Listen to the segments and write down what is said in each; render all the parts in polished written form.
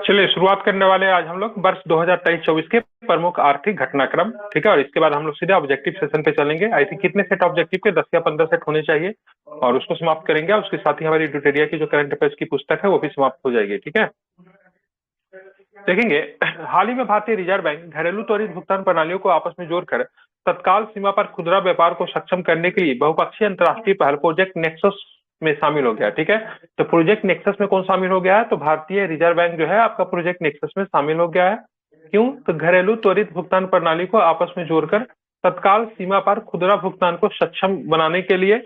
चलिए शुरुआत करने वाले हैं आज हम लोग वर्ष 2023-24 के प्रमुख आर्थिक घटनाक्रम। ठीक है, और इसके बाद हम लोग सीधे ऑब्जेक्टिव सेशन पे चलेंगे। आई थिंक कितने सेट ऑब्जेक्टिव के 10 या 15 सेट होने चाहिए और उसको समाप्त करेंगे। और उसके साथ ही हमारी ट्यूटोरिया की जो करंट अफेयर्स की पुस्तक है वो भी समाप्त हो जाएगी। ठीक है, देखेंगे हाल ही में भारतीय रिजर्व बैंक घरेलू त्वरित भुगतान प्रणालियों को आपस में जोड़कर तत्काल सीमा पर खुदरा व्यापार को सक्षम करने के लिए बहुपक्षीय अंतर्राष्ट्रीय पहल प्रोजेक्ट नेक्सस में शामिल हो गया। ठीक है, तो प्रोजेक्ट नेक्सस में कौन शामिल हो गया है? तो भारतीय रिजर्व बैंक जो है आपका प्रोजेक्ट नेक्सस में शामिल हो गया है। क्यों? तो घरेलू त्वरित भुगतान प्रणाली को आपस में जोड़कर तत्काल सीमा पर खुदरा भुगतान को सक्षम बनाने के लिए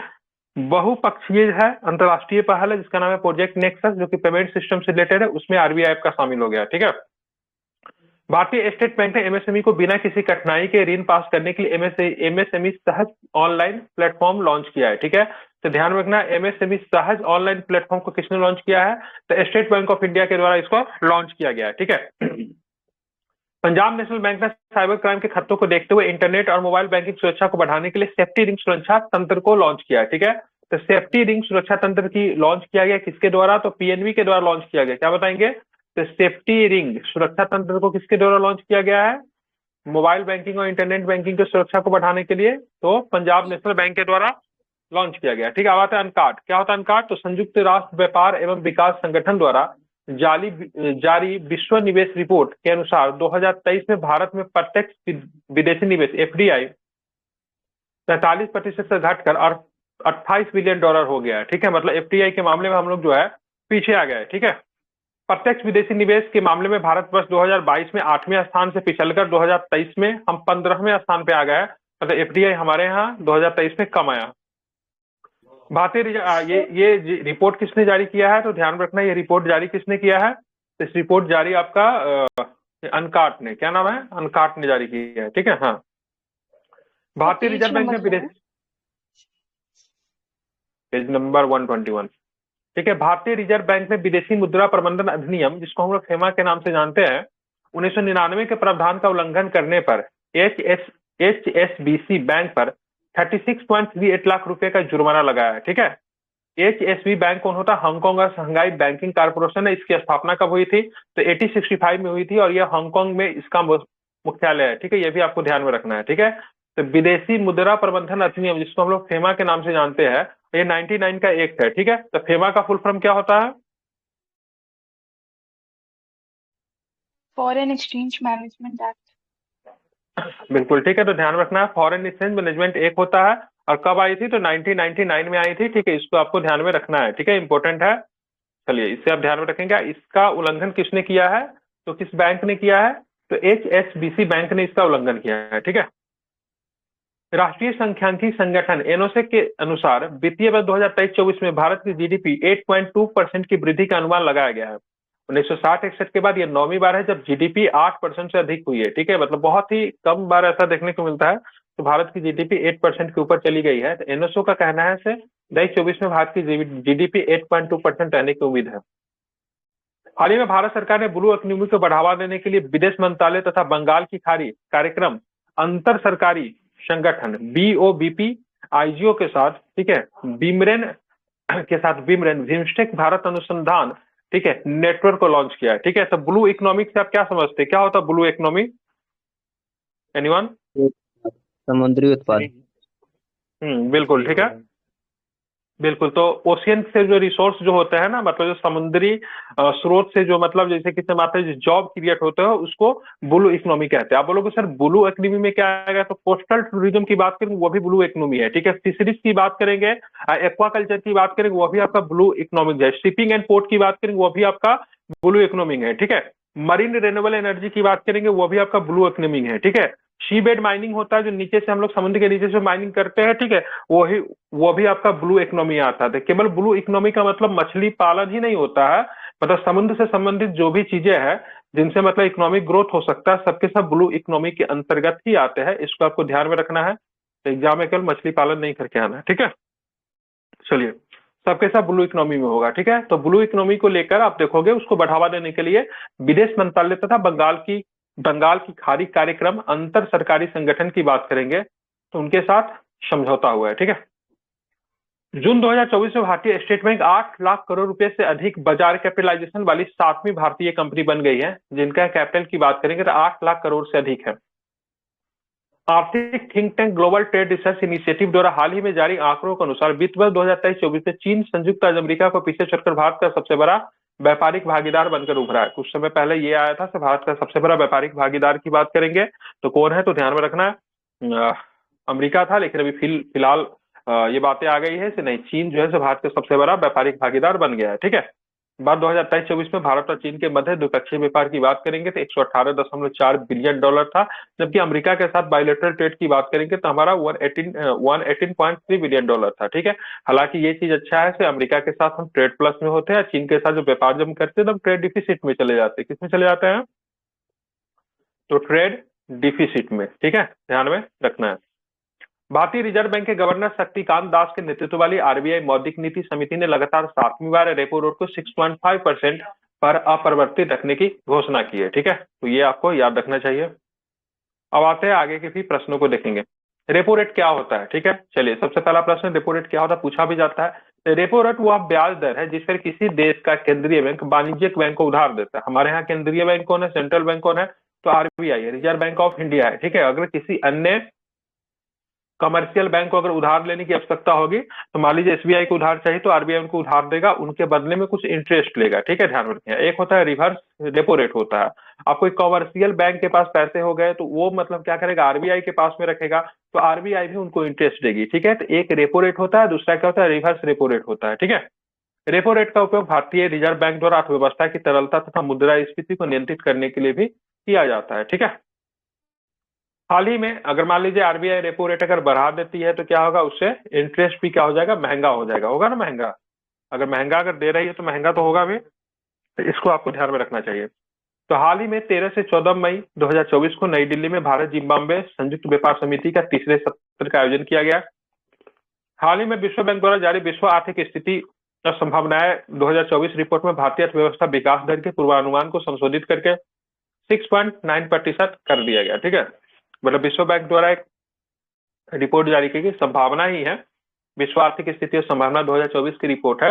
बहुपक्षीय है, अंतर्राष्ट्रीय पहल है जिसका नाम है प्रोजेक्ट नेक्सस, जो कि पेमेंट सिस्टम से रिलेटेड है। उसमें आरबीआई का शामिल हो गया। ठीक है, भारतीय स्टेट बैंक ने एमएसएमई को बिना किसी कठिनाई के ऋण पास करने के लिए एमएसएमई सहज ऑनलाइन प्लेटफॉर्म लॉन्च किया है। ठीक है, तो ध्यान रखना, एमएसएमई सहज ऑनलाइन प्लेटफॉर्म को किसने लॉन्च किया है? तो स्टेट बैंक ऑफ इंडिया के द्वारा इसको लॉन्च किया गया है। ठीक है, पंजाब नेशनल बैंक ने साइबर क्राइम के खतरों को देखते हुए इंटरनेट और मोबाइल बैंकिंग सुरक्षा को बढ़ाने के लिए सेफ्टी रिंग सुरक्षा तंत्र को लॉन्च किया है। ठीक है, तो सेफ्टी रिंग सुरक्षा तंत्र की लॉन्च किया गया किसके द्वारा? तो पीएनबी के द्वारा लॉन्च किया गया। क्या बताएंगे? तो सेफ्टी रिंग सुरक्षा तंत्र को किसके द्वारा लॉन्च किया गया है? मोबाइल बैंकिंग और इंटरनेट बैंकिंग की सुरक्षा को बढ़ाने के लिए तो पंजाब नेशनल बैंक के द्वारा लॉन्च किया गया। ठीक है, अब आता है अनकार्ड। क्या होता है अनकार्ड? तो संयुक्त राष्ट्र व्यापार एवं विकास संगठन द्वारा जारी विश्व निवेश रिपोर्ट के अनुसार 2023 में भारत में प्रत्यक्ष विदेशी निवेश एफडीआई 43% से घटकर और $28 बिलियन हो गया है। ठीक है, मतलब एफडीआई के मामले में हम लोग जो है पीछे आ गए। ठीक है, प्रत्यक्ष विदेशी निवेश के मामले में भारत वर्ष 2022 में 8वें स्थान से पिछलकर 2023 में हम 15वें स्थान पे आ गए। मतलब एफडीआई हमारे यहाँ 2023 में कम आया। भारतीय ये रिपोर्ट किसने जारी किया है? तो ध्यान रखना, ये रिपोर्ट जारी किसने किया है? इस रिपोर्ट जारी आपका अनकार्ट ने, क्या नाम है? अनकार्ट ने जारी किया है। ठीक है, हाँ, भारतीय रिजर्व बैंक ने विदेश पेज नंबर 121। ठीक है, भारतीय रिजर्व बैंक ने विदेशी मुद्रा प्रबंधन अधिनियम, जिसको हम लोग फेमा के नाम से जानते हैं, 1999 के प्रावधान का उल्लंघन करने पर एचएसबीसी बैंक पर 36.38 लाख रुपए का जुर्माना लगाया है। ठीक है, एचएसबी बैंक कौन होता है? हांगकांग और शंघाई बैंकिंग कारपोरेशन है। इसकी स्थापना कब हुई थी? तो 1865 में हुई थी और यह हांगकांग में इसका मुख्यालय है। ठीक है, यह भी आपको ध्यान में रखना है। ठीक है, तो विदेशी मुद्रा प्रबंधन अधिनियम, जिसको हम लोग फेमा के नाम से जानते हैं, ये 99 का एक्ट है। ठीक है, तो फेमा का फुल फॉर्म क्या होता है? Foreign exchange management act. बिल्कुल ठीक है, तो ध्यान रखना है, फॉरेन एक्सचेंज मैनेजमेंट एक्ट होता है। और कब आई थी? तो 1999 में आई थी। ठीक है, इसको आपको ध्यान में रखना है। ठीक है, इंपॉर्टेंट है। चलिए, इसे आप ध्यान में रखेंगे। इसका उल्लंघन किसने किया है? तो किस बैंक ने किया है? तो एचएसबीसी बैंक ने इसका उल्लंघन किया है। ठीक है, राष्ट्रीय सांख्यिकी संगठन एनोसेक के अनुसार वित्तीय वर्ष 2023-24 में भारत की जीडीपी 8.2% की वृद्धि का अनुमान लगाया गया है। 1960-61 के बाद यह 9वीं बार है जब जीडीपी 8% से अधिक हुई है। ठीक है, मतलब बहुत ही कम बार ऐसा देखने को मिलता है। तो भारत की जीडीपी 8% के ऊपर चली गई है। तो एनओसो का कहना है से 2024 में भारत की जीडीपी 8.2% रहने की उम्मीद है। हाल ही में भारत सरकार ने ब्लू इकोनॉमी को बढ़ावा देने के लिए विदेश मंत्रालय तथा बंगाल की खाड़ी कार्यक्रम अंतर सरकारी संगठन बीओबीपी आईजीओ के साथ, ठीक है, बिमरेन के साथ बिमस्टेक भारत अनुसंधान, ठीक है, नेटवर्क को लॉन्च किया है। ठीक है, तो ब्लू इकोनॉमिक से आप क्या समझते हैं? क्या होता है ब्लू इकोनॉमी? एनीवन? समुद्री उत्पाद। बिल्कुल ठीक है, बिल्कुल। तो ओशियन से जो रिसोर्स जो होते हैं ना, मतलब जो समुद्री स्रोत से जो, मतलब जैसे किसी मात्रा जो जॉब क्रिएट होते हैं, उसको ब्लू इकोनॉमी कहते हैं। आप बोलोगे सर ब्लू इकोनॉमी में क्या आएगा? तो कोस्टल टूरिज्म की बात करेंगे वो भी ब्लू इकोनॉमी है। ठीक है, फिशरीज की बात करेंगे, एक्वाकल्चर की बात करेंगे वो भी आपका ब्लू इकोनॉमिक है। शिपिंग एंड पोर्ट की बात करेंगे वो भी आपका ब्लू इकोनॉमिक है। ठीक है, मरीन रिन्यूएबल एनर्जी की बात करेंगे वो भी आपका ब्लू इकोनॉमिक है। ठीक है, सी बेड माइनिंग होता है, जो नीचे से हम लोग समुद्र के नीचे से माइनिंग करते हैं। ठीक है, वो भी आपका ब्लू इकोनॉमी आता है। केवल ब्लू इकोनॉमी का मतलब मछली पालन ही नहीं होता है, मतलब समुद्र से संबंधित जो भी चीजें हैं जिनसे मतलब इकोनॉमिक ग्रोथ हो सकता है, सबके सब ब्लू इकोनॉमी के अंतर्गत ही आते हैं। इसको आपको ध्यान में रखना है। तो एग्जाम में केवल मछली पालन नहीं करके आना है। ठीक है, चलिए, सबके सब ब्लू इकोनॉमी में होगा। ठीक है, तो ब्लू इकोनॉमी को लेकर आप देखोगे, उसको बढ़ावा देने के लिए विदेश मंत्रालय तथा बंगाल की खाड़ी कार्यक्रम अंतर सरकारी संगठन की बात करेंगे, तो उनके साथ समझौता हुआ है। ठीक है, जून 2024 में भारतीय स्टेट बैंक 8 लाख करोड़ रुपए से अधिक बाजार कैपिटलाइजेशन वाली 7वीं भारतीय कंपनी बन गई है, जिनका कैपिटल की बात करेंगे तो 8 लाख करोड़ से अधिक है। आर्थिक think tank global trade research initiative द्वारा हाल ही में जारी आंकड़ों के अनुसार वित्त वर्ष 2023-24 में चीन संयुक्त राज्य अमेरिका को पीछे छोड़कर भारत का सबसे बड़ा व्यापारिक भागीदार बनकर उभरा है। कुछ समय पहले ये आया था कि भारत का सबसे बड़ा व्यापारिक भागीदार की बात करेंगे तो कौन है, तो ध्यान में रखना अमेरिका था, लेकिन अभी फिलहाल ये बातें आ गई है कि नहीं, चीन जो है भारत का सबसे बड़ा व्यापारिक भागीदार बन गया है। ठीक है, बात 2023-24 में भारत और चीन के मध्य द्विपक्षीय व्यापार की बात करेंगे तो 118.4 बिलियन डॉलर था, जबकि अमेरिका के साथ बायलैटरल ट्रेड की बात करेंगे तो हमारा 118.3 बिलियन डॉलर था। ठीक है, हालांकि ये चीज अच्छा है कि अमेरिका के साथ हम ट्रेड प्लस में होते हैं, चीन के साथ जो व्यापार जब हम करते हैं तो हम ट्रेड डिफिसिट में चले जाते हैं। किसमें चले जाते हैं, तो ट्रेड डिफिसिट में। ठीक है, ध्यान में रखना है। भारतीय रिजर्व बैंक के गवर्नर शक्तिकांत दास के नेतृत्व वाली आरबीआई मौद्रिक नीति समिति ने लगातार 7वीं बार रेपो रेट को 6.5% पर अपरिवर्तित रखने की घोषणा की है। ठीक है, तो ये आपको याद रखना चाहिए। अब आते हैं आगे के भी प्रश्नों को देखेंगे। रेपो रेट क्या होता है, ठीक है, चलिए सबसे पहला प्रश्न, रेपो रेट क्या होता है, पूछा भी जाता है। रेपो रेट वह ब्याज दर है जिस पर किसी देश का केंद्रीय बैंक वाणिज्यिक बैंक को उधार देता है। हमारे यहाँ केंद्रीय बैंक कौन है, सेंट्रल बैंक कौन है, तो आरबीआई है, रिजर्व बैंक ऑफ इंडिया है। ठीक है, अगर किसी अन्य कमर्शियल बैंक को अगर उधार लेने की आवश्यकता होगी तो मान लीजिए एसबीआई को उधार चाहिए तो आरबीआई उनको उधार देगा, उनके बदले में कुछ इंटरेस्ट लेगा। ठीक है, ध्यान में रखिए। एक होता है रिवर्स रेपो रेट होता है, आप कोई कमर्शियल बैंक के पास पैसे हो गए तो वो मतलब क्या करेगा, आरबीआई के पास में रखेगा तो आरबीआई भी उनको इंटरेस्ट देगी। ठीक है, तो एक रेपो रेट होता है, दूसरा क्या होता है, रिवर्स रेपो रेट होता है। ठीक है, रेपो रेट का उपयोग भारतीय रिजर्व बैंक द्वारा अर्थव्यवस्था की तरलता तथा मुद्रास्फीति को नियंत्रित करने के लिए भी किया जाता है। ठीक है, हाल ही में अगर मान लीजिए आरबीआई रेपो रेट अगर बढ़ा देती है तो क्या होगा, उससे इंटरेस्ट भी क्या हो जाएगा, महंगा हो जाएगा, होगा ना महंगा। अगर महंगा अगर दे रही है तो महंगा तो होगा भी, तो इसको आपको ध्यान में रखना चाहिए। तो हाल ही में 13 से 14 मई 2024 को नई दिल्ली में भारत जिम्बाब्वे संयुक्त व्यापार समिति का तीसरे सत्र का आयोजन किया गया। हाल ही में विश्व बैंक द्वारा जारी विश्व आर्थिक स्थिति और संभावनाएं 2024 रिपोर्ट में भारतीय अर्थव्यवस्था विकास दर के पूर्वानुमान को संशोधित करके 6.9% कर दिया गया। ठीक है, मतलब विश्व बैंक द्वारा एक रिपोर्ट जारी की गई, संभावना ही है, विश्व आर्थिक स्थिति और संभावना 2024 की रिपोर्ट है।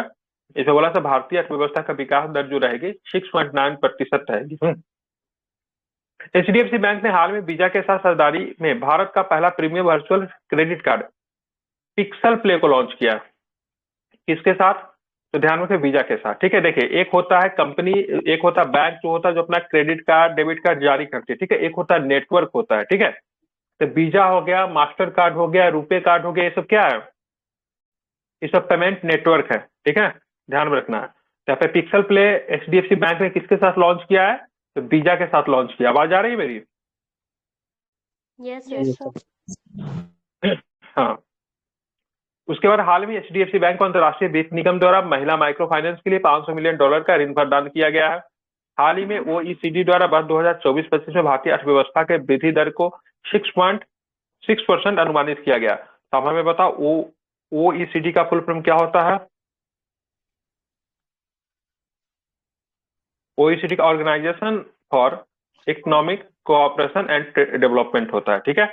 इसमें बोला था भारतीय अर्थव्यवस्था का विकास दर जो रहेगी 6.9% रहेगी। एचडीएफसी बैंक ने हाल में वीजा के साथ साझेदारी में भारत का पहला premium virtual credit card pixel play को लॉन्च किया। किसके साथ, तो ध्यान रखें, वीजा के साथ। ठीक है, देखिए एक होता है कंपनी, एक होता है बैंक जो होता है जो अपना क्रेडिट कार्ड डेबिट कार्ड जारी करती है। ठीक है, एक होता है नेटवर्क होता है। ठीक है, तो वीजा हो गया, मास्टर कार्ड हो गया, रुपे कार्ड हो गया, ये सब क्या है, ये सब पेमेंट नेटवर्क है। ठीक है, ध्यान में रखना है। तो यहाँ पे पिक्सल प्ले एचडीएफसी बैंक ने किसके साथ लॉन्च किया है, तो वीजा के साथ लॉन्च किया। आवाज आ रही है मेरी? Yes, sir. हाँ, उसके बाद हाल में एचडीएफसी बैंक को अंतर्राष्ट्रीय वित्त निगम द्वारा महिला माइक्रो फाइनेंस के लिए $500 मिलियन का ऋण प्रदान किया गया है। हाल ही में ओईसीडी द्वारा वर्ष 2024-25 में भारतीय अर्थव्यवस्था के वृद्धि दर को 6.6% अनुमानित किया गया। तो हमें बताओ ओईसीडी का फुल फॉर्म क्या होता है, ओईसीडी का organisation for economic cooperation and development होता है। ठीक है,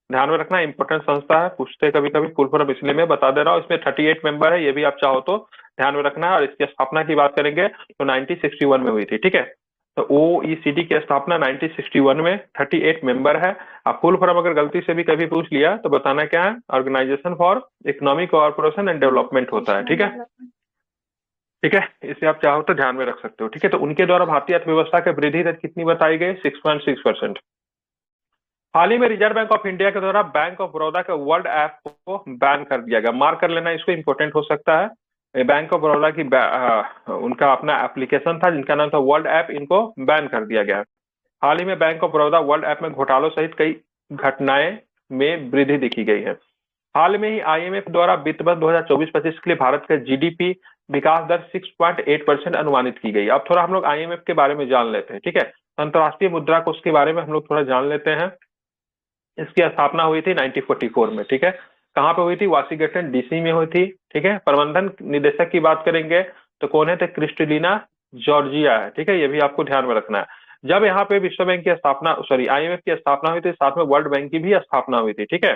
ध्यान में रखना, इंपॉर्टेंट संस्था है, पूछते कभी कभी, फुल फॉर्म इसलिए मैं बता दे रहा हूँ। इसमें 38 मेंबर है, ये भी आप चाहो तो ध्यान में रखना है। और इसकी स्थापना की बात करेंगे तो 1961 में हुई थी। ठीक है, तो ओईसीडी की स्थापना 1961 में, 38 मेंबर है। आप फुल फॉर्म अगर गलती से भी कभी पूछ लिया तो बताना क्या है, organisation for economic cooperation and development होता है। ठीक है, ठीक है, इसे आप चाहो तो ध्यान में रख सकते हो। ठीक है, तो उनके द्वारा भारतीय अर्थव्यवस्था की वृद्धि दर कितनी बताई गई, 6.6%। हाल ही में रिजर्व बैंक ऑफ इंडिया के द्वारा बैंक ऑफ बड़ौदा के वर्ल्ड ऐप को बैन कर दिया गया। मार्क कर लेना, इसको इंपॉर्टेंट हो सकता है। बैंक ऑफ बड़ौदा की उनका अपना एप्लीकेशन था जिनका नाम था वर्ल्ड ऐप, इनको बैन कर दिया गया। हाल ही में bank of Baroda world app में घोटालों सहित कई घटनाएं में वृद्धि देखी गई है। हाल में ही आईएमएफ द्वारा वित्त वर्ष 2024-25 के लिए भारत का जीडीपी विकास दर 6.8% अनुमानित की गई। अब थोड़ा हम लोग आईएमएफ के बारे में जान लेते हैं। ठीक है, अंतर्राष्ट्रीय मुद्रा कोष के बारे में हम लोग थोड़ा जान लेते हैं। इसकी स्थापना हुई थी 1944 में। ठीक है, कहाँ पे हुई थी, वाशिंगटन डीसी में हुई थी। ठीक है, प्रबंधन निदेशक की बात करेंगे तो कौन है, तो क्रिस्टलिना जॉर्जिया है। ठीक है, ये भी आपको ध्यान में रखना है। जब यहाँ पे विश्व बैंक की स्थापना, सॉरी आईएमएफ की स्थापना हुई थी, साथ में वर्ल्ड बैंक की भी स्थापना हुई थी। ठीक है,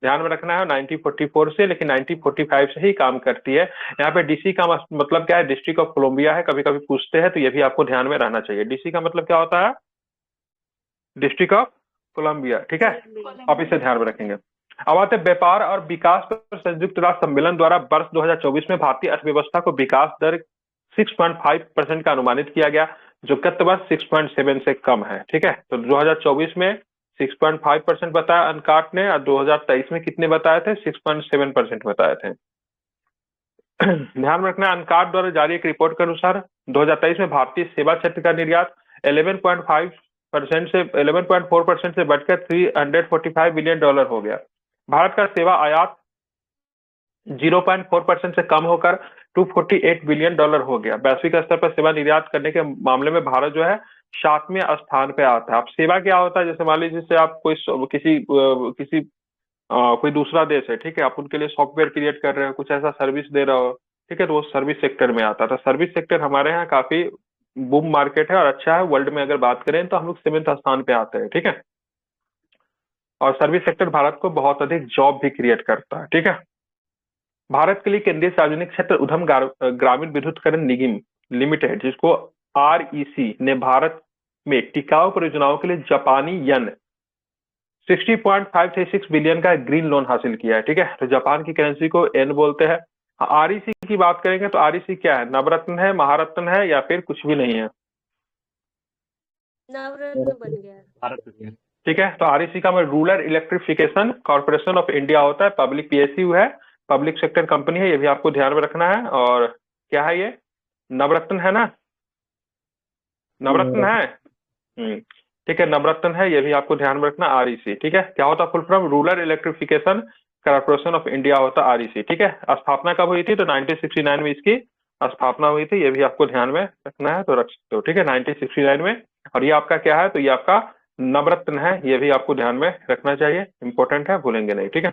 ध्यान में रखना है 1944 से, लेकिन 1945 से ही काम करती है। यहाँ पे डीसी का मतलब क्या है, डिस्ट्रिक्ट ऑफ कोलंबिया है, कभी कभी पूछते हैं, तो ये भी आपको ध्यान में रहना चाहिए। डीसी का मतलब क्या होता है, डिस्ट्रिक्ट ऑफ कोलंबिया, ठीक है, आप इसे ध्यान में रखेंगे। अब आते हैं व्यापार और विकास पर संयुक्त राष्ट्र सम्मेलन द्वारा वर्ष 2024 में भारतीय अर्थव्यवस्था को विकास दर 6.5% का अनुमानित किया गया, जो गत वर्ष 6.7 से कम है, ठीक है। तो 2024 में 6.5% बताया अनकाट ने, और 2023 में कितने बताए थे, 6.7% बताए थे। ध्यान में रखना, अनकाट द्वारा जारी एक रिपोर्ट के अनुसार 2023 में भारतीय सेवा क्षेत्र का निर्यात 11.5% से 11.4% से बढ़कर $345 बिलियन हो गया। भारत का सेवा आयात 0.4% से कम होकर $248 बिलियन हो गया। वैश्विक स्तर पर सेवा निर्यात करने के मामले में भारत जो है 7वें स्थान पे आता है। अब सेवा क्या होता है, जैसे मान लीजिए जैसे आप किसी कोई दूसरा देश है, ठीक है, आप उनके लिए सॉफ्टवेयर क्रिएट कर रहे हो, कुछ ऐसा सर्विस दे रहे हो, ठीक है, तो वो सर्विस सेक्टर में आता है। तो सर्विस सेक्टर हमारे यहाँ काफी बूम मार्केट है और अच्छा है। वर्ल्ड में अगर बात करें तो हम लोग 7वें स्थान पे आते हैं, ठीक है। और सर्विस सेक्टर भारत को बहुत अधिक जॉब भी क्रिएट करता है, ठीक है। भारत के लिए केंद्रीय सार्वजनिक क्षेत्र उद्यम ग्रामीण विद्युतीकरण निगम लिमिटेड, जिसको REC ने भारत में टिकाऊ परियोजनाओं के लिए जापानी येन 60.536 बिलियन का ग्रीन लोन हासिल किया है, ठीक है। तो जापान की करेंसी को येन बोलते हैं। REC की बात करेंगे तो REC क्या है, नवरत्न है, महारत्न है, या फिर कुछ भी नहीं है? नवरत्न बन गया। ठीक है, तो REC का rural electrification corporation of India होता है, पब्लिक PSU है, पब्लिक सेक्टर कंपनी है, ये भी आपको ध्यान में रखना है। और क्या है ये, नवरत्न है ना, नवरत्न है, ठीक है, नवरत्न है, ये भी आपको ध्यान में रखना, REC, ठीक है। क्या होता है full form, rural electrification corporation of India होता है REC, ठीक है। स्थापना कब हुई थी, तो 1969 में इसकी स्थापना हुई थी, ये भी आपको ध्यान में रखना है, तो रख सकते हो, ठीक है, 1969 में। और ये आपका क्या है, तो ये आपका नवरत्न है, ये भी आपको ध्यान में रखना चाहिए, इंपॉर्टेंट है, भूलेंगे नहीं, ठीक है।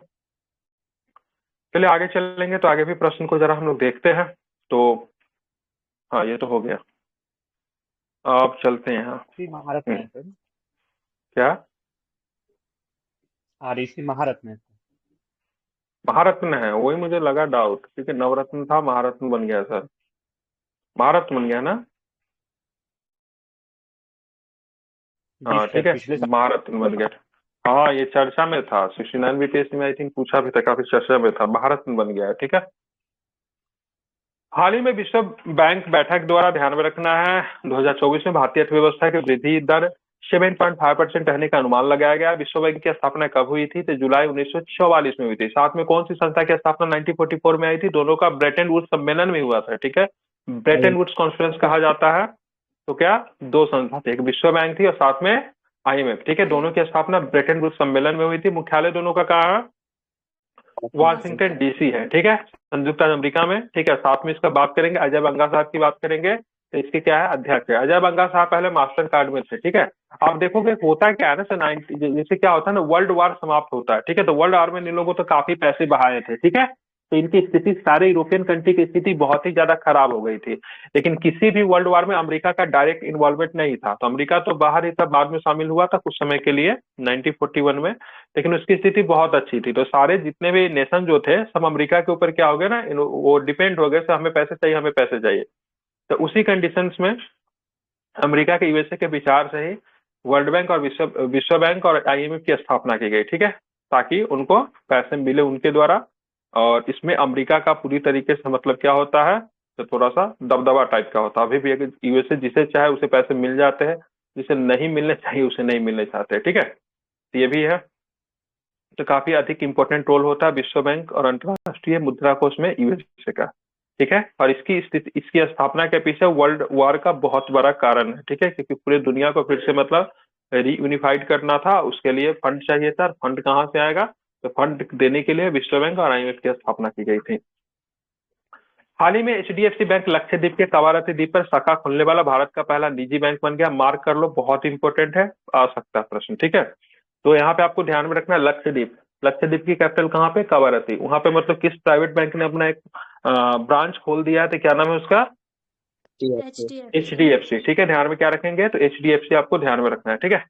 चलिए आगे चलेंगे, तो आगे भी प्रश्न को जरा हम लोग देखते हैं। तो हाँ, ये तो हो गया, अब चलते हैं यहाँ। महारत्न है सर, क्या REC महारत्न है। महारत्न है, वही मुझे लगा डाउट, क्योंकि नवरत्न था, महारत्न बन गया सर, महारत्न बन गया ना, हाँ ठीक है, महारत्न बन गया। हाँ, ये चर्चा में था, 69 BPSC में आई थिंक पूछा भी था, काफी चर्चा में था, महारत्न बन गया है, ठीक है। हाल ही में विश्व बैंक बैठक द्वारा ध्यान में रखना है 2024 में भारतीय अर्थव्यवस्था की वृद्धि दर 7.5% रहने का अनुमान लगाया गया। विश्व बैंक की स्थापना कब हुई थी, तो जुलाई 1944 में हुई थी। साथ में कौन सी संस्था की स्थापना 1944 में आई थी, दोनों का ब्रेटन वुड्स सम्मेलन में हुआ था, ठीक है, ब्रेटन वुड्स कॉन्फ्रेंस कहा जाता है। तो क्या, दो संस्था थी, एक विश्व बैंक थी और साथ में IMF, ठीक है, दोनों की स्थापना ब्रेटन वुड्स सम्मेलन में हुई थी। मुख्यालय दोनों का कहाँ है, वाशिंगटन DC है, ठीक है, संयुक्त राज्य अमेरिका में, ठीक है। साथ में इसका बात करेंगे, अजय बंगा साहब की बात करेंगे, तो इसके क्या है, अध्यक्ष है। अजय बंगा साहब पहले मास्टर कार्ड में थे, ठीक है। आप देखोगे होता क्या है ना सर, 90 जैसे क्या होता है ना, वर्ल्ड वार समाप्त होता है, ठीक है, तो वर्ल्ड वार में इन लोगों तो काफी पैसे बहाए थे, ठीक है, तो इनकी स्थिति, सारे यूरोपियन कंट्री की स्थिति बहुत ही ज्यादा खराब हो गई थी। लेकिन किसी भी वर्ल्ड वार में अमेरिका का डायरेक्ट इन्वॉल्वमेंट नहीं था, तो अमेरिका तो बाहर ही था, बाद में शामिल हुआ था कुछ समय के लिए 1941 में, लेकिन उसकी स्थिति बहुत अच्छी थी। तो सारे जितने भी नेशन जो थे सब अमेरिका के ऊपर क्या हो गए ना, वो डिपेंड हो गए, हमें पैसे चाहिए, हमें पैसे चाहिए। तो उसी कंडीशंस में अमेरिका के USA के विचार से ही वर्ल्ड बैंक और विश्व बैंक और IMF की स्थापना की गई, ठीक है, ताकि उनको पैसे मिले उनके द्वारा। और इसमें अमेरिका का पूरी तरीके से मतलब क्या होता है, तो थोड़ा सा दबदबा टाइप का होता है। अभी भी अगर USA जिसे चाहे उसे पैसे मिल जाते हैं, जिसे नहीं मिलने चाहिए उसे नहीं मिलने चाहते, ठीक है, तो ये भी है। तो काफी अधिक इंपॉर्टेंट रोल होता है विश्व बैंक और अंतर्राष्ट्रीय मुद्रा कोष में USA का, ठीक है। और इसकी स्थिति, इसकी स्थापना के पीछे वर्ल्ड वार का बहुत बड़ा कारण है, ठीक है, क्योंकि पूरी दुनिया को फिर से मतलब रीयूनिफाइड करना था, उसके लिए फंड चाहिए था। फंड कहाँ से आएगा, तो फंड देने के लिए विश्व बैंक और IMF की स्थापना की गई थी। हाल ही में HDFC बैंक लक्षद्वीप के कवारती द्वीप पर शाखा खोलने वाला भारत का पहला निजी बैंक बन गया। मार्क कर लो, बहुत इंपॉर्टेंट है, आ सकता है प्रश्न, ठीक है। तो यहाँ पे आपको ध्यान में रखना है लक्षद्वीप, लक्षद्वीप की कैपिटल कहाँ पे, कवारती। वहां पे मतलब किस प्राइवेट बैंक ने अपना एक ब्रांच खोल दिया है, तो क्या नाम है उसका, HDFC। HDFC, ठीक है, ध्यान में क्या रखेंगे, तो HDFC आपको ध्यान में रखना है, ठीक है।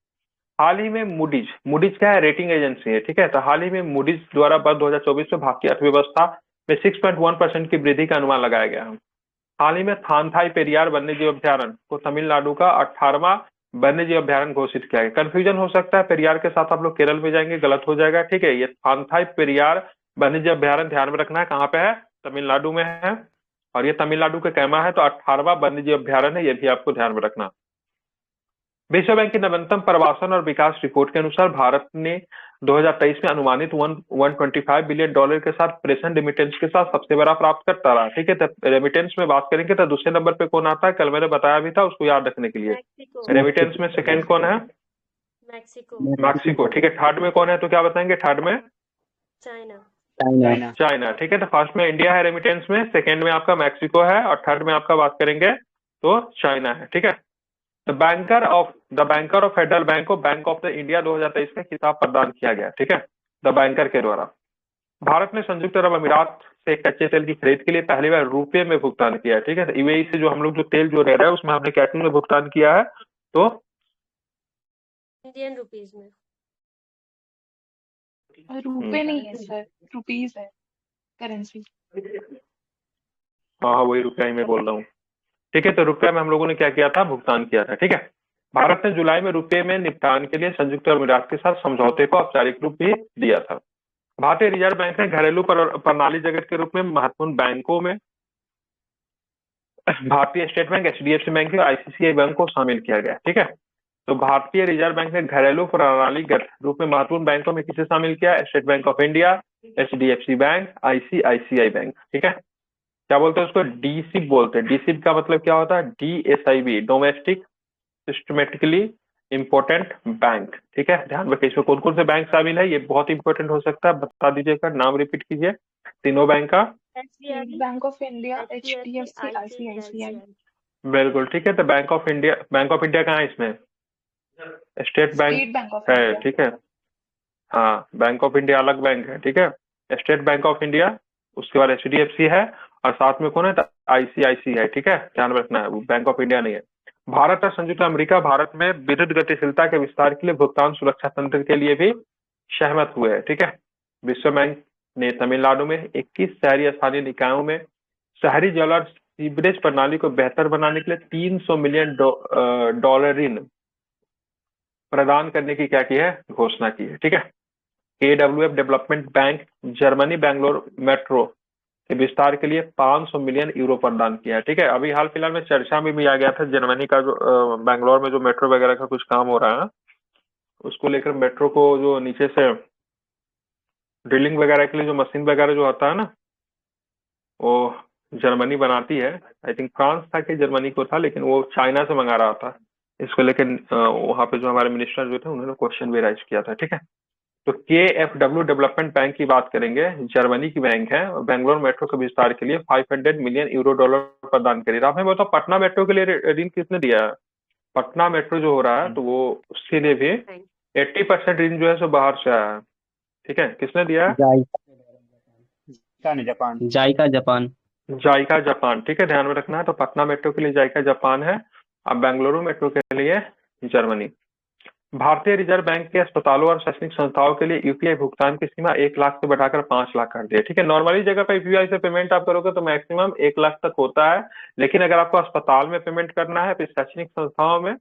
हाल ही में मूडीज मूडीज क्या है, रेटिंग एजेंसी है, ठीक है। तो हाल ही में मूडीज द्वारा वर्ष 2024 में भारतीय अर्थव्यवस्था में 6.1% की वृद्धि का अनुमान लगाया गया है। हाल ही में थानथाई पेरियार वन्यजीव अभ्यारण्य को तमिलनाडु का 18वां वन्यजीव अभ्यारण्य घोषित किया गया। कंफ्यूजन हो सकता है, पेरियार के साथ आप लोग केरल में जाएंगे, गलत हो जाएगा, ठीक है। ये थानथाई पेरियार वन्यजीव अभ्यारण्य ध्यान में रखना है, कहाँ पे है, तमिलनाडु में है, और ये तमिलनाडु के कैमा है, तो 18वां वन्यजीव अभ्यारण्य है, ये भी आपको ध्यान में रखना। विश्व बैंक की नवीनतम प्रवासन और विकास रिपोर्ट के अनुसार भारत ने 2023 में अनुमानित 125 बिलियन डॉलर के साथ प्रेषण रेमिटेंस के साथ सबसे बड़ा प्राप्त करता रहा, ठीक है। तो रेमिटेंस में बात करेंगे तो दूसरे नंबर पे कौन आता है, कल मैंने बताया भी था, उसको याद रखने के लिए। मैक्सिको रेमिटेंस में सेकंड कौन है, मैक्सिको मैक्सिको, ठीक है। थर्ड में कौन है, तो क्या बताएंगे, थर्ड में चाइना चाइना। चाइना। चाइना, ठीक है। तो फर्स्ट में इंडिया है रेमिटेंस में, सेकंड में आपका मैक्सिको है, और थर्ड में आपका बात करेंगे तो चाइना है, ठीक है। The banker of federal bank को बैंक ऑफ द इंडिया 2023 का खिताब प्रदान किया गया, ठीक है, द बैंकर के द्वारा। भारत ने संयुक्त अरब अमीरात से कच्चे तेल की खरीद के लिए पहली बार रुपये में भुगतान किया है, ठीक है। यूएई से जो हम लोग जो तेल जो ले रहे हैं उसमें हमने कैसे में भुगतान किया है, तो इंडियन रुपीज में। रुपए नहीं है सर, रुपीज है करेंसी। हाँ वही रुपया ही मैं बोल रहा हूँ, ठीक है। तो रुपया में हम लोगों ने क्या किया था, भुगतान किया था, ठीक है। भारत ने जुलाई में रुपये में निपटान के लिए संयुक्त अरब अमीरात के साथ समझौते को औपचारिक रूप भी दिया था। भारतीय रिजर्व बैंक ने घरेलू प्रणाली जगत के रूप में महत्वपूर्ण बैंकों में भारतीय स्टेट बैंक, एचडीएफसी बैंक और आईसीआईसीआई बैंक को शामिल किया गया, ठीक है। तो भारतीय रिजर्व बैंक ने घरेलू प्रणालीगत रूप में महत्वपूर्ण बैंकों में किसे शामिल किया, state bank of India, HDFC bank, ICICI bank, ठीक है। क्या बोलते हैं उसको, डीसिब बोलते हैं। डीसिब का मतलब क्या होता है, DSIB, domestic systematically important bank, ठीक है। ध्यान रखिए इसमें कौन कौन से बैंक शामिल है, ये बहुत इंपॉर्टेंट हो सकता है, बता दीजिएगा, नाम रिपीट कीजिए तीनों बैंक का। State bank of India, HDFC, ICICI. बिल्कुल, ठीक है। तो बैंक ऑफ इंडिया कहाँ है इसमें, state bank state bank of है, इंडिया। ठीक है। हाँ बैंक ऑफ इंडिया अलग बैंक है, ठीक है। स्टेट बैंक ऑफ इंडिया, उसके बाद एचडीएफसी है, और साथ में कौन है, आईसीआईसीआई, ठीक है, ध्यान रखना है, वो बैंक ऑफ इंडिया नहीं है। भारत और संयुक्त अमेरिका भारत में विद्युत गतिशीलता के विस्तार के लिए भुगतान सुरक्षा तंत्र के लिए भी सहमत हुए हैं, ठीक है। विश्व बैंक ने तमिलनाडु में 21 शहरी स्थानीय निकायों में शहरी जल और सीवरेज प्रणाली को बेहतर बनाने के लिए 300 मिलियन डॉलर ऋण प्रदान करने की क्या की है, घोषणा की है, ठीक है। केडब्ल्यूएफ development bank Germany Bangalore metro के विस्तार के लिए 500 मिलियन यूरो प्रदान किया है, ठीक है। अभी हाल फिलहाल में चर्चा में भी आ गया था जर्मनी का जो बैंगलोर में जो मेट्रो वगैरह का कुछ काम हो रहा है, उसको लेकर मेट्रो को जो नीचे से ड्रिलिंग वगैरह के लिए जो मशीन वगैरह जो आता है ना, वो जर्मनी बनाती है। आई थिंक फ्रांस था कि जर्मनी को था, लेकिन वो चाइना से मंगा रहा था। इसको लेकर वहाँ पे जो हमारे मिनिस्टर जो थे उन्होंने क्वेश्चन भी राइज किया था, ठीक है। तो KfW डेवलपमेंट बैंक की बात करेंगे, जर्मनी की बैंक है, और बेंगलोर मेट्रो के विस्तार के लिए 500 मिलियन यूरो डॉलर प्रदान करी। आप हमें बताओ पटना मेट्रो के लिए ऋण किसने दिया है, पटना मेट्रो जो हो रहा है तो वो उसके लिए भी 80% ऋण जो है सो बाहर से आया है, ठीक है। किसने दिया है, Japan. JICA Japan. JICA Japan, ठीक है, ध्यान में रखना है। तो पटना मेट्रो के लिए जाइका जापान है, अब बेंगलुरु मेट्रो के लिए जर्मनी। भारतीय रिजर्व बैंक के अस्पतालों और शैक्षणिक संस्थाओं के लिए यूपीआई भुगतान की सीमा 1 लाख से बढ़ाकर 5 लाख कर दी है, ठीक है। नॉर्मली जगह पर यूपीआई से पेमेंट आप करोगे तो मैक्सिमम 1 लाख तक होता है, लेकिन अगर आपको अस्पताल में पेमेंट करना है, फिर शैक्षणिक संस्थाओं में,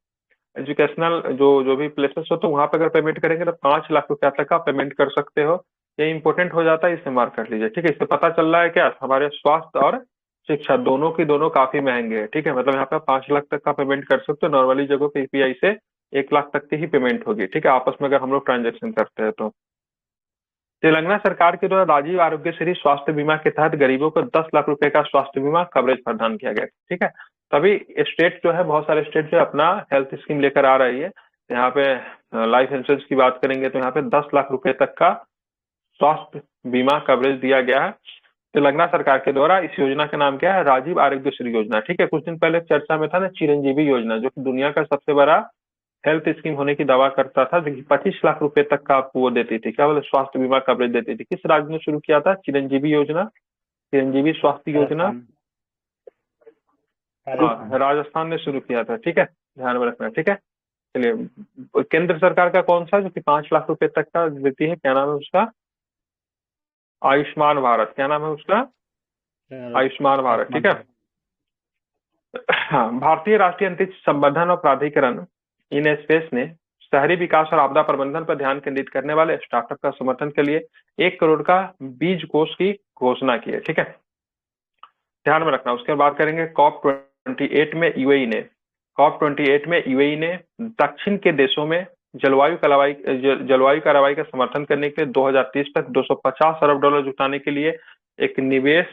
एजुकेशनल जो भी प्लेसेस होते हैं वहां पर अगर पेमेंट करेंगे तो 5 लाख रुपया तक का पेमेंट कर सकते हो। ये इंपॉर्टेंट हो जाता है, इसे मार्क कर लीजिए, ठीक है। इससे पता चल रहा है क्या, हमारे स्वास्थ्य और शिक्षा दोनों की दोनों काफी महंगे हैं, ठीक है। मतलब यहाँ पे 5 लाख तक का पेमेंट कर सकते हो, नॉर्मली जगह पे यूपीआई से 1 लाख तक की ही पेमेंट होगी, ठीक है, आपस में अगर हम लोग ट्रांजेक्शन करते हैं तो। तेलंगाना सरकार के द्वारा राजीव आरोग्यश्री स्वास्थ्य बीमा के तहत गरीबों को 10 लाख रुपए का स्वास्थ्य बीमा कवरेज प्रदान किया गया, ठीक है। तभी स्टेट जो है, बहुत सारे स्टेट जो अपना हेल्थ स्कीम लेकर आ रही है। यहाँ पे लाइफ इंश्योरेंस की बात करेंगे तो यहाँ पे 10 लाख रुपए तक का स्वास्थ्य बीमा कवरेज दिया गया है तेलंगाना सरकार के द्वारा। इस योजना का नाम क्या है, राजीव आरोग्यश्री योजना, ठीक है। कुछ दिन पहले चर्चा में था ना चिरंजीवी योजना, जो कि दुनिया का सबसे बड़ा हेल्थ स्कीम होने की दावा करता था, जो कि 25 लाख रुपए तक का आपको वो देती थी, क्या बोले, स्वास्थ्य बीमा कवरेज देती थी। किस राज्य ने शुरू किया था चिरंजीवी योजना, चिरंजीवी स्वास्थ्य योजना, राजस्थान। राजस्थान ने शुरू किया था, ठीक है, ध्यान में रखना, ठीक है। चलिए, केंद्र सरकार का कौन सा जो कि 5 लाख रुपए तक का देती है, क्या नाम है उसका? आयुष्मान भारत। क्या नाम है उसका? आयुष्मान भारत, ठीक है। हाँ, भारतीय राष्ट्रीय अंतरिक्ष संवर्धन और प्राधिकरण इन स्पेस ने शहरी विकास और आपदा प्रबंधन पर ध्यान केंद्रित करने वाले स्टार्टअप का समर्थन के लिए 1 करोड़ का बीज कोष की घोषणा की है, ठीक है। ध्यान में रखना। उसके बाद करेंगे COP28 में यूएई ने दक्षिण के देशों में जलवायु कार्रवाई का समर्थन करने के लिए 2030 तक 250 अरब डॉलर जुटाने के लिए एक निवेश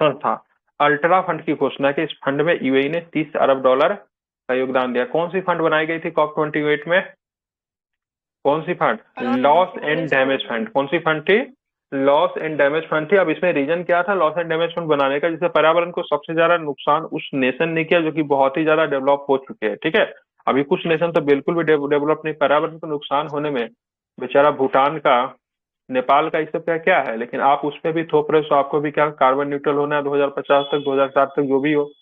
संस्था अल्ट्रा फंड की घोषणा की। इस फंड में यूएई ने 30 अरब डॉलर का योगदान दिया। कौन सी फंड बनाई गई थी COP28 में? कौन सी fund? Loss and damage fund. कौन सी फंड थी? लॉस एंड डैमेज फंड थी। अब इसमें रीजन क्या था लॉस एंड डैमेज फंड बनाने का? जिससे पर्यावरण को सबसे ज्यादा नुकसान उस नेशन ने किया जो कि बहुत ही ज्यादा डेवलप हो चुके हैं, ठीक है। अभी कुछ नेशन तो बिल्कुल भी डेवलप नहीं, पर्यावरण को नुकसान होने में बेचारा भूटान का, नेपाल का, इस सब का क्या है, लेकिन आप उस पर भी थोप रहे हो। तो आपको भी क्या कार्बन न्यूट्रल होना है 2050 तक, 2060 तक, जो भी हो।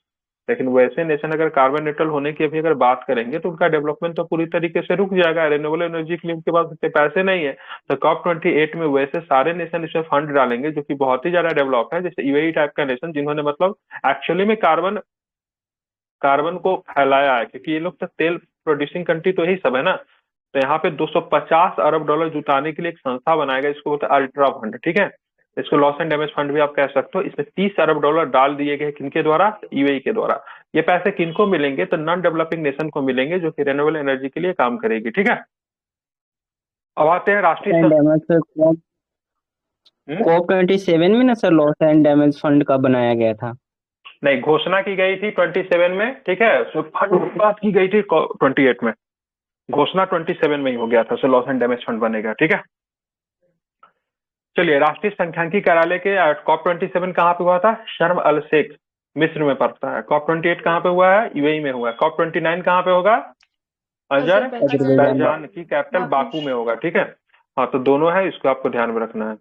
लेकिन वैसे नेशन अगर कार्बन न्यूट्रल होने की अभी अगर बात करेंगे तो उनका डेवलपमेंट तो पूरी तरीके से रुक जाएगा। रिन्यूएबल एनर्जी के लिए उनके पास इतने पैसे नहीं है। तो COP28 में वैसे सारे नेशन इसमें फंड डालेंगे जो कि बहुत ही ज्यादा डेवलप है, जैसे यूएई टाइप का नेशन, जिन्होंने मतलब एक्चुअली में कार्बन को फैलाया है, क्योंकि ये लोग तो तेल प्रोड्यूसिंग कंट्री तो यही सब है ना। तो यहाँ पे 250 अरब डॉलर जुटाने के लिए एक संस्था बनाएगा, इसको बोलते हैं अल्ट्रा फंड, ठीक है। इसको लॉस एंड डैमेज फंड भी आप कह सकते हो। इसमें 30 अरब डॉलर डाल दिए गए किनके द्वारा? यूएई के द्वारा। ये पैसे किनको मिलेंगे? तो नॉन डेवलपिंग नेशन को मिलेंगे जो कि रिन्यूएबल एनर्जी के लिए काम करेगी, ठीक है। अब आते हैं राष्ट्रीय एंड डैमेज सर, COP27 में ना sir loss and damage fund का बनाया गया था। नहीं, घोषणा की गई थी 27 में, ठीक है। सो फंड बात की गई थी 28 में, घोषणा 27 में ही हो गया था। So loss and damage fund बनेगा, ठीक है। चलिए, राष्ट्रीय सांख्यिकी कार्यालय के COP27 कहाँ पे हुआ था? शर्म अल शेख, मिस्र में पड़ता है। COP28 कहाँ पे हुआ है? यूएई में हुआ है। COP29 कहाँ पे होगा? अजरबैजान की कैपिटल बाकू में होगा, ठीक है। हाँ, तो दोनों है, इसको आपको ध्यान में रखना है।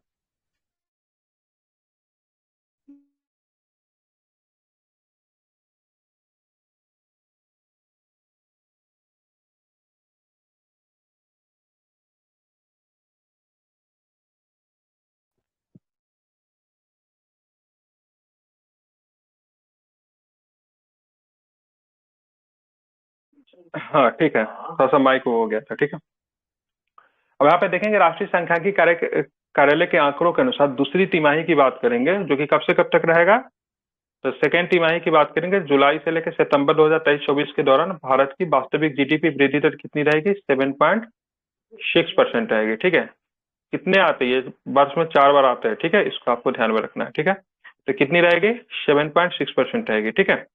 हाँ, ठीक है, थोड़ा सा माइक हो गया था, ठीक है। अब यहाँ पे देखेंगे राष्ट्रीय सांख्यिकी कार्यालय के आंकड़ों के अनुसार दूसरी तिमाही की बात करेंगे, जो कि कब से कब तक रहेगा? तो सेकेंड तिमाही की बात करेंगे, जुलाई से लेकर सितंबर 2023-24 के दौरान भारत की वास्तविक जीडीपी वृद्धि दर कितनी रहेगी? 7.6% रहेगी, ठीक है। कितने आते हैं? ये वर्ष में 4 बार आते हैं, ठीक है। इसको आपको ध्यान में रखना है, ठीक है। तो कितनी रहेगी? 7.6% रहेगी, ठीक है।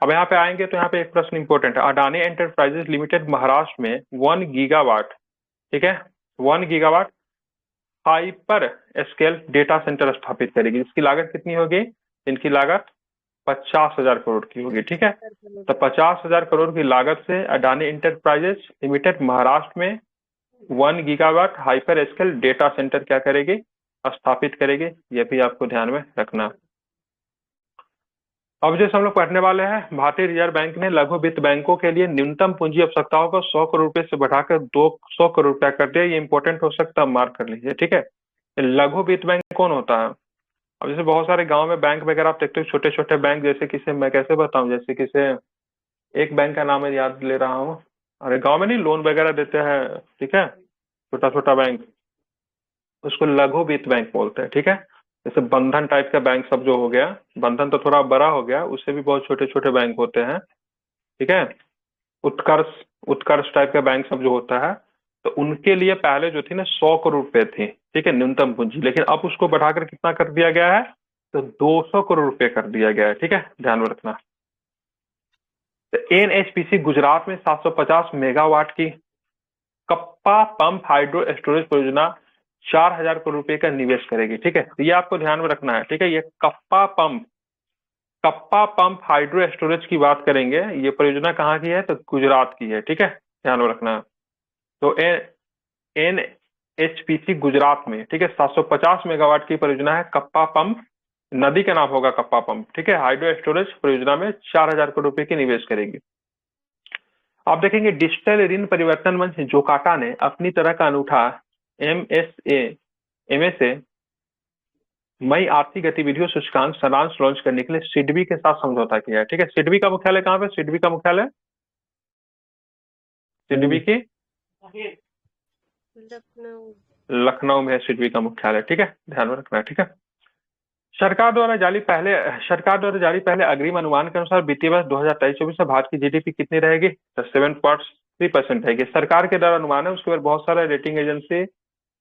अब यहाँ पे आएंगे तो यहाँ पे एक प्रश्न इंपॉर्टेंट है। अडानी एंटरप्राइजेस लिमिटेड महाराष्ट्र में 1 गीगावाट, ठीक है, 1 gigawatt hyper scale data centre स्थापित करेगी। इसकी लागत कितनी होगी? इनकी लागत 50,000 करोड़ की होगी, ठीक है। तो 50,000 करोड़ की लागत से अडानी एंटरप्राइजेस लिमिटेड महाराष्ट्र में 1 gigawatt hyper scale data centre क्या करेगी? स्थापित करेगी। ये भी आपको ध्यान में रखना। अब जैसे हम लोग पढ़ने वाले हैं, भारतीय रिजर्व बैंक ने लघु वित्त बैंकों के लिए न्यूनतम पूंजी आवश्यकताओं को 100 करोड़ रुपए से बढ़ाकर 200 करोड़ रुपया कर दिया। ये इंपॉर्टेंट हो सकता है, मार्क कर लीजिए, ठीक है। लघु वित्त बैंक कौन होता है? अब जैसे बहुत सारे गांव में बैंक वगैरह आप देखते हो, छोटे छोटे बैंक, जैसे किसे मैं कैसे बताऊं, जैसे किसे एक बैंक का नाम मैं याद ले रहा हूँ, अरे गांव में नहीं लोन वगैरह देते हैं, ठीक है, छोटा छोटा बैंक, उसको लघु वित्त बैंक बोलते हैं, ठीक है। जैसे बंधन टाइप का बैंक सब जो हो गया, बंधन तो थोड़ा बड़ा हो गया, उससे भी बहुत छोटे छोटे बैंक होते हैं, ठीक है। उत्कर्ष उत्कर्ष टाइप का बैंक सब जो होता है, तो उनके लिए पहले जो थी ना 100 करोड़ रुपए थी, ठीक है, न्यूनतम पूंजी। लेकिन अब उसको बढ़ाकर कितना कर दिया गया है? तो 200 करोड़ रुपए कर दिया गया है, ठीक है, ध्यान में रखना। तो एनएचपीसी गुजरात में 750 मेगावाट की कप्पा पंप हाइड्रो स्टोरेज परियोजना 4,000 करोड़ रुपए का निवेश करेगी, ठीक है। तो ये आपको ध्यान में रखना है, ठीक है। ये कप्पा पंप हाइड्रो स्टोरेज की बात करेंगे, ये परियोजना कहाँ की है? तो गुजरात की है, ठीक है, ध्यान में रखना। तो एनएचपीसी गुजरात में, ठीक है, 750 मेगावाट की परियोजना है। कप्पा पंप, नदी का नाम होगा कप्पा पंप, ठीक है, हाइड्रो स्टोरेज परियोजना में 4,000 करोड़ रुपए की निवेश करेगी। आप देखेंगे डिजिटल ऋण परिवर्तन मंच जोकाटा ने अपनी तरह का अनूठा एमएसए मई आर्थिक गतिविधियों सूचकांक सारांश लॉन्च करने के लिए सिडबी के साथ समझौता किया है। ठीक है, सिडबी का मुख्यालय कहाँ पे? सिडबी का मुख्यालय सिडबी की लखनऊ। लखनऊ में है सिडबी का मुख्यालय। ठीक है, ध्यान में रखना है। ठीक है, सरकार द्वारा जारी पहले अग्रिम अनुमान के अनुसार वित्तीय वर्ष 2023-24 में भारत की जीडीपी कितनी रहेगी? तो 7.3% रहेगी। सरकार के द्वारा अनुमान है, उसके बाद बहुत सारे रेटिंग एजेंसी,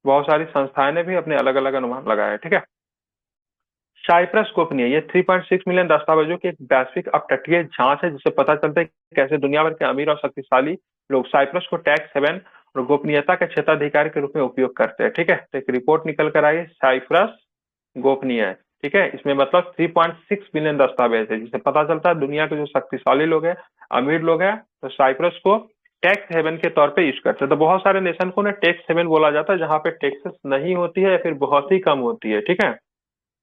बहुत सारी संस्थाएं ने भी अपने अलग अलग अनुमान लगाए हैं। ठीक है, साइप्रस गोपनीय, ये 3.6 मिलियन दस्तावेजों की एक वैश्विक अपतटीय जांच है, जिससे पता चलता है कि कैसे दुनिया भर के अमीर और शक्तिशाली लोग साइप्रस को टैक्स हेवन और गोपनीयता के क्षेत्राधिकार के रूप में उपयोग करते हैं। ठीक है, तो एक रिपोर्ट निकल कर आई, साइप्रस गोपनीय है। ठीक है, इसमें मतलब 3.6 मिलियन दस्तावेज है, जिससे पता चलता है दुनिया के जो शक्तिशाली लोग हैं, अमीर लोग हैं, तो साइप्रस को टैक्स हेवन के तौर पे यूज करते हैं। तो बहुत सारे नेशन को ना टैक्स हेवन बोला जाता है, जहाँ पे टैक्सेस नहीं होती है या फिर बहुत ही कम होती है। ठीक है,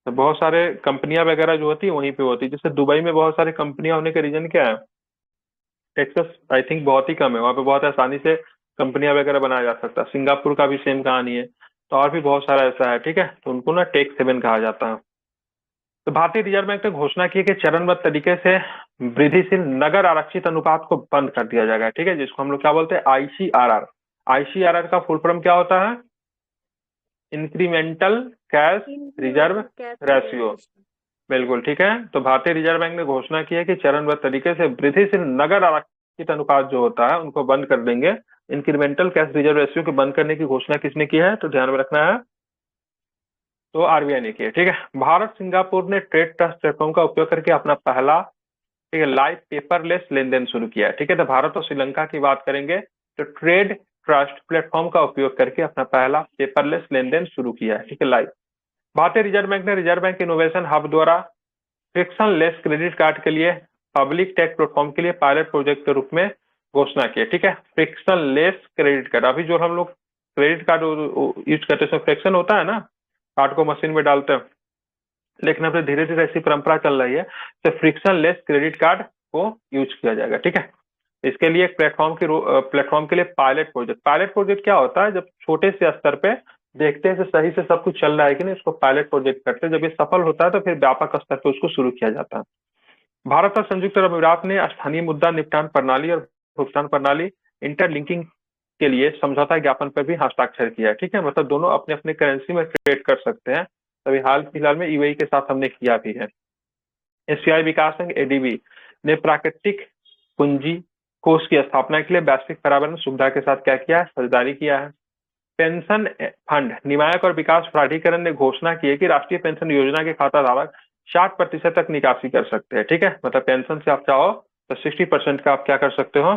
तो बहुत सारे कंपनियां वगैरह जो होती है वहीं पे होती है। जैसे दुबई में बहुत सारी कंपनियां होने का रीजन क्या है? टैक्सेस आई थिंक बहुत ही कम है, वहाँ पे बहुत आसानी से कंपनियां वगैरह बनाया जा सकता है। सिंगापुर का भी सेम कहानी है, तो और भी बहुत सारा ऐसा है। ठीक है, तो उनको ना टैक्स हेवन कहा जाता है। तो भारतीय रिजर्व बैंक ने घोषणा की है कि चरणबद्ध तरीके से वृद्धिशील नगर आरक्षित अनुपात को बंद कर दिया जाएगा। ठीक है, जिसको हम लोग क्या बोलते हैं? आईसीआरआर। आईसीआरआर का फुल फॉर्म क्या होता है? Incremental cash reserve ratio. बिल्कुल ठीक है, तो भारतीय रिजर्व बैंक ने घोषणा की है कि चरणबद्ध तरीके से वृद्धिशील नगर आरक्षित अनुपात जो होता है उनको बंद कर देंगे। इंक्रीमेंटल कैश रिजर्व रेशियो को बंद करने की घोषणा किसने की है? तो ध्यान में रखना है, तो आरबीआई ने की है। ठीक है, भारत सिंगापुर ने ट्रेड ट्रस्ट प्लेटफॉर्म का उपयोग करके अपना पहला, ठीक है, लाइव पेपरलेस लेन देन शुरू किया है। ठीक है, तो भारत और श्रीलंका की बात करेंगे तो ट्रेड ट्रस्ट प्लेटफॉर्म का उपयोग करके अपना पहला पेपरलेस लेन देन शुरू किया है। ठीक है, लाइव। भारतीय रिजर्व बैंक ने रिजर्व बैंक इनोवेशन हब द्वारा फ्रिक्शन लेस क्रेडिट कार्ड के लिए पब्लिक टेक प्लेटफॉर्म के लिए पायलट प्रोजेक्ट के रूप में घोषणा की है। ठीक है, फ्रिक्शन लेस क्रेडिट कार्ड, अभी जो हम लोग क्रेडिट कार्ड यूज करते हैं फ्रिक्शन होता है ना, कार्ड को मशीन में डालते हैं, लेकिन अब धीरे धीरे ऐसी परंपरा चल रही है तो फ्रिक्शन लेस क्रेडिट कार्ड को यूज किया जाएगा। ठीक है, इसके लिए एक प्लेटफॉर्म के लिए पायलट प्रोजेक्ट क्या होता है? जब छोटे से स्तर पे देखते हैं सही से सब कुछ चल रहा है कि नहीं, इसको पायलट प्रोजेक्ट करते हैं। जब ये सफल होता है तो फिर व्यापक स्तर पे उसको शुरू किया जाता है। भारत और संयुक्त अरब अमीरात ने स्थानीय मुद्दा निपटान प्रणाली और भुगतान प्रणाली इंटरलिंकिंग के लिए समझौता ज्ञापन पर भी हस्ताक्षर किया है। ठीक है, मतलब दोनों अपने अपने करेंसी में ट्रेड कर सकते हैं। अभी हाल फिलहाल में यूएई के साथ हमने किया भी है। एशियाई विकास संघ एडीबी ने प्राकृतिक पूंजी कोष की स्थापना के लिए वैश्विक पर्यावरण सुविधा के साथ क्या किया है? साझेदारी किया है। पेंशन फंड नियामक और विकास प्राधिकरण ने घोषणा की है कि राष्ट्रीय पेंशन योजना के खाता धारक 60% तक निकासी कर सकते हैं। ठीक है, मतलब पेंशन से आप चाहो तो 60% का आप क्या कर सकते हो?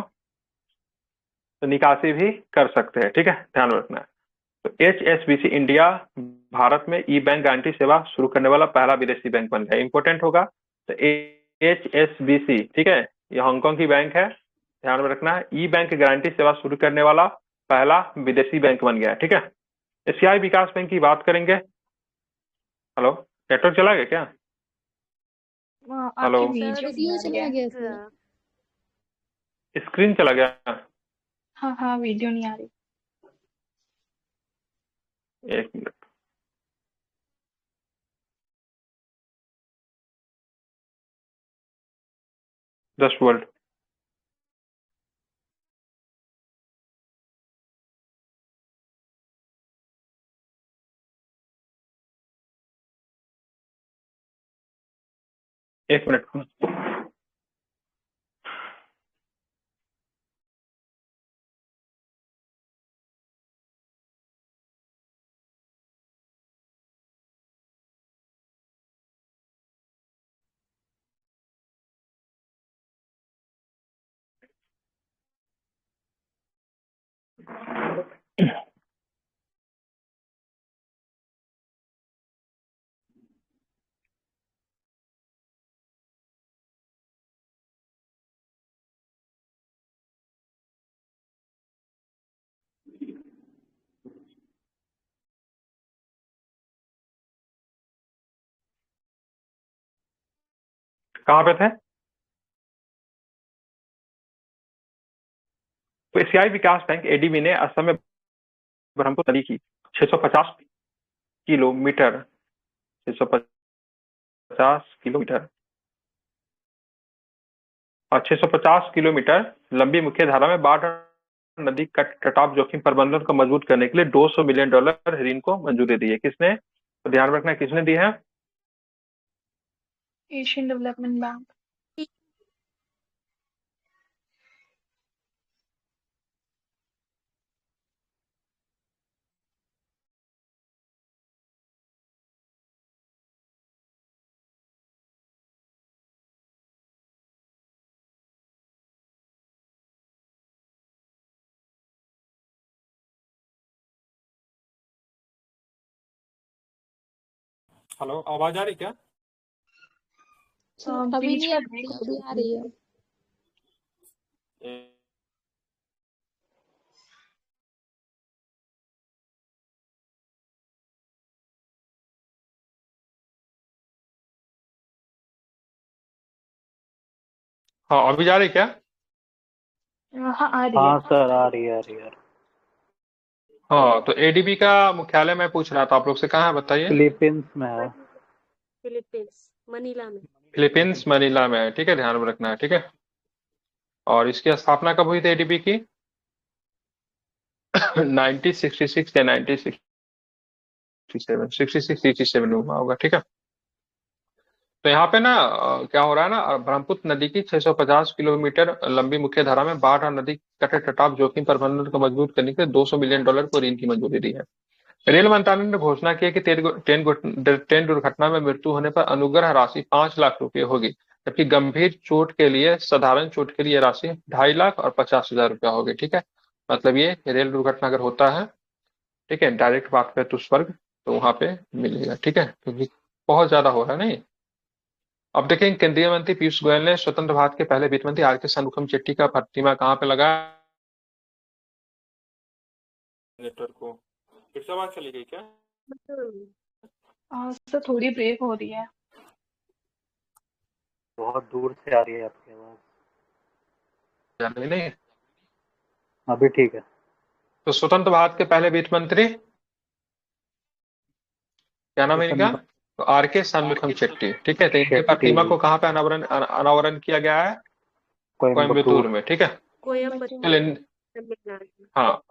तो निकासी भी कर सकते हैं। ठीक है, ध्यान रखना है। तो एचएसबीसी इंडिया भारत में ई बैंक गारंटी सेवा शुरू करने वाला पहला विदेशी बैंक बन गया। इंपॉर्टेंट होगा, तो एचएसबीसी, ठीक है, ये हांगकांग की बैंक है, ध्यान में रखना है। ई बैंक गारंटी सेवा शुरू करने वाला पहला विदेशी बैंक बन गया। ठीक है, एशियाई विकास बैंक की बात करेंगे। हेलो, नेटवर्क चला गया क्या? हेलो, आपकी वीडियो वीडियो नहीं आ रही है। स्क्रीन चला गया? हाँ हाँ, वीडियो नहीं आ रही। एक मिनट, जस्ट वर्ल्ड। एक मिनट, कहाँ पे थे? तो एशियाई विकास बैंक एडीबी ने असम में ब्रह्मपुत्र नदी की 650 किलोमीटर 650 किलोमीटर और 650 किलोमीटर लंबी मुख्य धारा में बाढ़ नदी कटाव जोखिम प्रबंधन को मजबूत करने के लिए $200 मिलियन ऋण को मंजूरी दी है। किसने? तो ध्यान रखना, किसने दी है? Asian development bank. हेलो, आवाज आ रही क्या? अभी बीच नहीं में आती, ब्रेक हो अभी गया। आ रही है। हाँ, अभी जा रही क्या? हाँ आ रही है। हाँ सर, आ रही है, आ रही है। हाँ, तो एडीबी का मुख्यालय मैं पूछ रहा था आप लोग से, कहाँ है बताइए? फिलीपींस में है। फिलीपींस मनीला में। फिलीपींस मनीला में है, ठीक है, ध्यान में रखना है, ठीक है। और इसकी स्थापना कब हुई थी एडीबी की? 1966 या 1967 में हुआ होगा, ठीक है। तो यहाँ पे ना क्या हो रहा है ना, ब्रह्मपुत्र नदी की 650 किलोमीटर लंबी मुख्य धारा में बाढ़ और नदी तट कटाव जोखिम प्रबंधन को मजबूत करने के लिए $200 मिलियन को ऋण की मंजूरी दी है। रेल मंत्रालय ने घोषणा की है कि ट्रेन दुर्घटना में मृत्यु होने पर अनुग्रह राशि 5 लाख रुपए होगी, जबकि गंभीर चोट के लिए, साधारण चोट के लिए राशि 2.5 लाख और 50,000 रुपया होगी, ठीक है। मतलब ये रेल दुर्घटना अगर होता है, ठीक है, डायरेक्ट बात पे तो स्वर्ग, तो वहां पे मिलेगा, ठीक है, क्योंकि बहुत ज्यादा हो रहा है नहीं। अब देखें, केंद्रीय मंत्री पीयूष गोयल ने स्वतंत्र भारत के पहले वित्त मंत्री आर के शनमुखम चेट्टी का प्रतिमा कहाँ पे लगाया? नेटवर्क को फिर से आवाज चली गई क्या? सर थोड़ी ब्रेक हो रही है। बहुत दूर से आ रही है आपकी आवाज। जानते नहीं। अभी ठीक है। तो स्वतंत्र भारत के पहले वित्त मंत्री क्या नाम है इनका? तो आर के शनमुखम चेट्टी, ठीक है। तो इनके शेट्टी, प्रतिमा को कहाँ पे अनावरण किया गया है? कोयम्बतूर में, ठीक है। कोयम्बटूर चलिए, तमिलनाडु। हाँ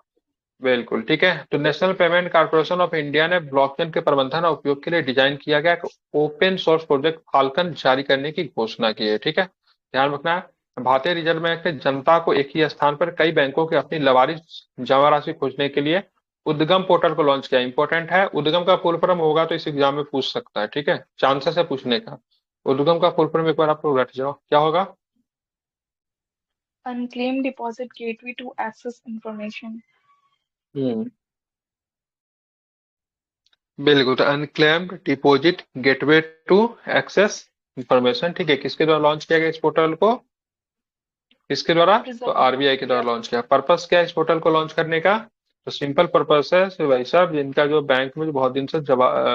बिल्कुल, ठीक है। तो national payment corporation of India ने ब्लॉकचेन के प्रबंधन और उपयोग के लिए डिजाइन किया गया ओपन सोर्स प्रोजेक्ट फाल्कन जारी करने की घोषणा की है, ठीक है। ध्यान रखना है, भारतीय रिजर्व बैंक ने जनता को एक ही स्थान पर कई बैंकों की अपनी लवारिस जमा राशि खोजने के लिए उद्गम पोर्टल को लॉन्च किया। इंपॉर्टेंट है, उद्गम का फुल फॉर्म होगा तो इस एग्जाम में पूछ सकता है, ठीक है, चांसेस है पूछने का। उद्गम का फुल फॉर्म एक बार आप लोग रट जाओ, क्या होगा? Unclaim deposit gateway to access information. Hmm, बिल्कुल। तो unclaimed deposit gateway to access information, ठीक है, किसके द्वारा लॉन्च किया गया इस पोर्टल को? किसके द्वारा? तो आरबीआई के द्वारा लॉन्च किया। पर्पस क्या है इस पोर्टल को लॉन्च करने का? तो सिंपल पर्पस है भाई साहब, जिनका जो बैंक में जो बहुत दिन से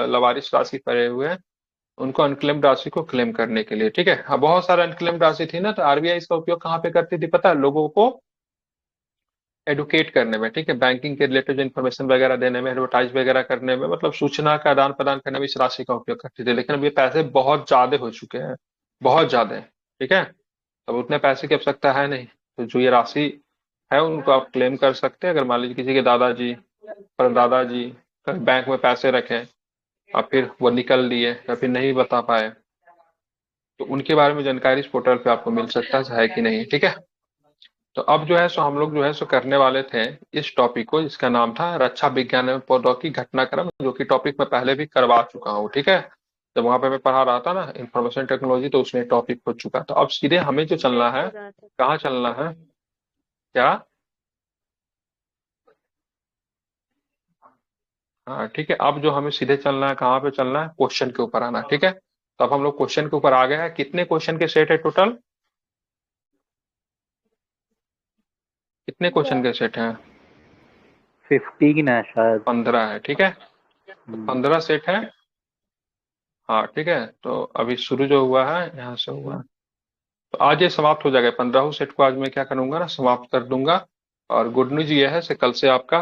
लवारिस राशि पड़े हुए हैं, उनको अनक्लेम्ड राशि को क्लेम करने के लिए, ठीक है। हाँ, बहुत सारा अनक्लेम्ड राशि थी ना, तो आरबीआई इसका उपयोग कहाँ पे करती थी पता है? लोगों को एडुकेट करने में, ठीक है, बैंकिंग के रिलेटेड इन्फॉर्मेशन वगैरह देने में, एडवर्टाइज वगैरह करने में, मतलब सूचना का आदान प्रदान करने में इस राशि का उपयोग करती थी। लेकिन अब ये पैसे बहुत ज्यादा हो चुके हैं, बहुत ज्यादा, ठीक है। अब उतने पैसे की आवश्यकता है नहीं, तो जो ये राशि है उनको आप क्लेम कर सकते हैं। अगर मान लीजिए किसी के दादाजी, परदादा जी बैंक में पैसे रखें और फिर वो निकल लिए या फिर नहीं बता पाए, तो उनके बारे में जानकारी इस पोर्टल पे आपको मिल सकता है कि नहीं, ठीक है। तो अब जो है सो हम लोग जो है सो करने वाले थे इस टॉपिक को, जिसका नाम था रक्षा विज्ञान एवं प्रौद्योगिकी घटनाक्रम, जो कि टॉपिक मैं पहले भी करवा चुका हूँ, ठीक है। जब वहां पे मैं पढ़ा रहा था ना इंफॉर्मेशन टेक्नोलॉजी, तो उसमें टॉपिक हो चुका था। अब सीधे हमें जो चलना है, कहाँ चलना है, क्या? हाँ ठीक है, अब जो हमें सीधे चलना है, कहाँ पे चलना है? क्वेश्चन के ऊपर आना, ठीक है। तो अब हम लोग क्वेश्चन के ऊपर आ गए हैं। कितने क्वेश्चन के सेट है टोटल? कितने क्वेश्चन के सेट हैं? 15 है शायद। 15 है, ठीक है। तो 15 सेट है, हाँ ठीक है। तो अभी शुरू जो हुआ है यहाँ से हुआ है, तो आज ये समाप्त हो जाएगा। 15 सेट को आज मैं क्या करूंगा ना, समाप्त कर दूंगा। और गुड न्यूज ये है कि कल से आपका